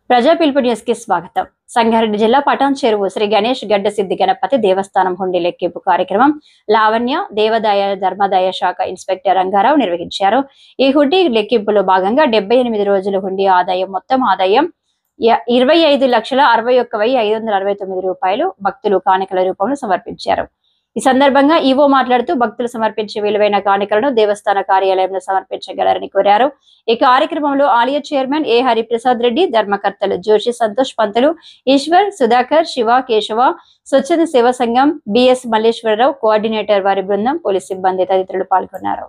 ప్రజా పిలుపు న్యూస్ కి స్వాగతం. సంగారెడ్డి జిల్లా పటాన్ చెరువు శ్రీ గణేష్ గడ్డ సిద్ధి గణపతి దేవస్థానం హుండీ లెక్కింపు కార్యక్రమం లావణ్య దేవాదాయ ధర్మాదాయ శాఖ ఇన్స్పెక్టర్ రంగారావు నిర్వహించారు. ఈ హుండీ లెక్కింపులో భాగంగా 78 రోజుల హుండీ ఆదాయం మొత్తం ఆదాయం 25,61,569 రూపాయలు భక్తులు కానుకల రూపంలో సమర్పించారు. ఈ సందర్భంగా ఈవో మాట్లాడుతూ భక్తులు సమర్పించే విలువైన కానుకలను దేవస్థాన కార్యాలయంలో సమర్పించగలరని కోరారు. ఈ కార్యక్రమంలో ఆలయ చైర్మన్ ఏ హరిప్రసాద్ రెడ్డి, ధర్మకర్తలు జోషి సంతోష్ పంతులు, ఈశ్వర్, సుధాకర్, శివ, కేశవ, స్వచ్ఛంద సేవా సంఘం బిఎస్ మల్లేశ్వరరావు, కోఆర్డినేటర్ వారి బృందం, పోలీస్ సిబ్బంది తదితరులు పాల్గొన్నారు.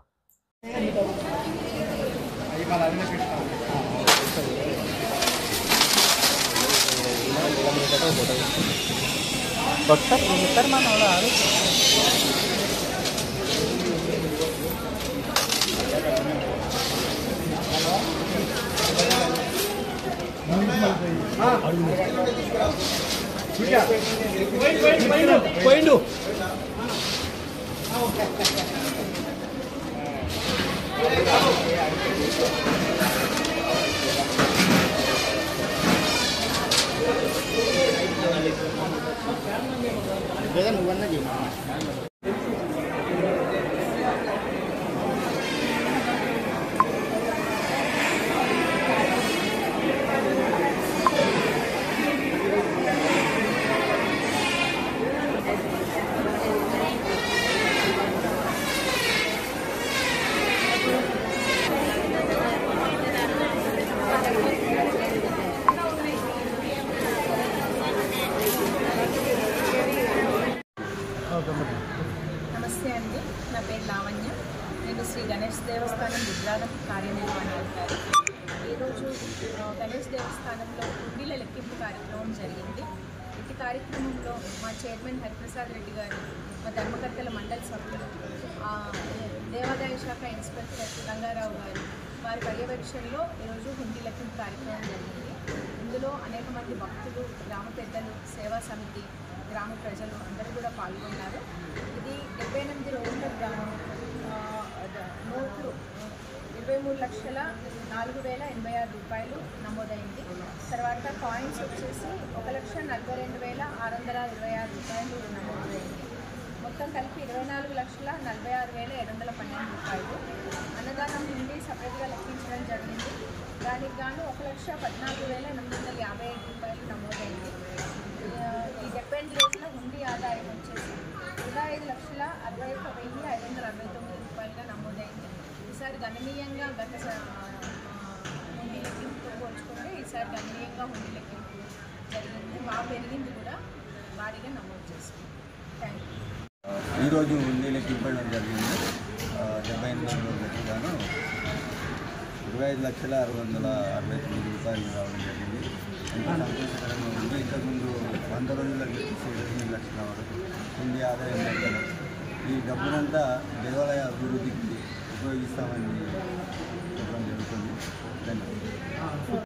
నమస్తే అండి, నా పేరు లావణ్య. నేను శ్రీ గణేష్ దేవస్థానం విగ్రహం కార్యనిర్వహణాధికారి. ఈరోజు గణేష్ దేవస్థానంలో హుండీల లెక్కింపు కార్యక్రమం జరిగింది. ఈ కార్యక్రమంలో మా చైర్మన్ హరిప్రసాద్ రెడ్డి గారు, మా ధర్మకర్తల మండలి సభ్యులు, దేవాదాయ శాఖ ఇన్స్పెక్టర్ రంగారావు గారు వారి పర్యవేక్షణలో ఈరోజు హుండీ లెక్కింపు కార్యక్రమం జరిగింది. ఇందులో అనేక మంది భక్తులు, గ్రామ పెద్దలు, సేవా సమితి, గ్రామ ప్రజలు అందరూ కూడా పాల్గొన్నారు. ఇది 78 రోజుల నోట్లు 23,04,086 రూపాయలు నమోదైంది. తర్వాత కాయిన్స్ వచ్చేసి 1,42,626 రూపాయలు నమోదైంది. మొత్తం కలిపి 24,46,712 రూపాయలు. అన్నదానం నుండి సపరేట్గా లెక్కించడం జరిగింది. దానికి గాను 1,14,855 రూపాయలు నమోదైంది. ఈ 70 రోజుల హుండీ ఆదాయం వచ్చేసి 25,61,569 రూపాయలుగా నమోదైంది. ఈసారి గణనీయంగా గత హుండీ లెక్కింపుతో పోల్చుకుంటే ఈసారి గణనీయంగా హుండీ లెక్కింపు జరిగింది. బాగా పెరిగింది కూడా, భారీగా నమోదు చేసుకుంది. Thank you. ఈరోజు హుండీ లెక్కింపడం జరిగింది. 78 రోజులకు గాను 25,669 రూపాయలు రావడం జరిగింది. ఎంతో సంతోషకరంగా ఉంది. ఇంతకుముందు 100 రోజులకు 8 లక్షల వరకు హుండీ ఆదాయం పెట్టడం. ఈ డబ్బునంతా దేవాలయ అభివృద్ధికి ఉపయోగిస్తామని చెప్పడం జరుగుతుంది. ధన్యవాదాలు.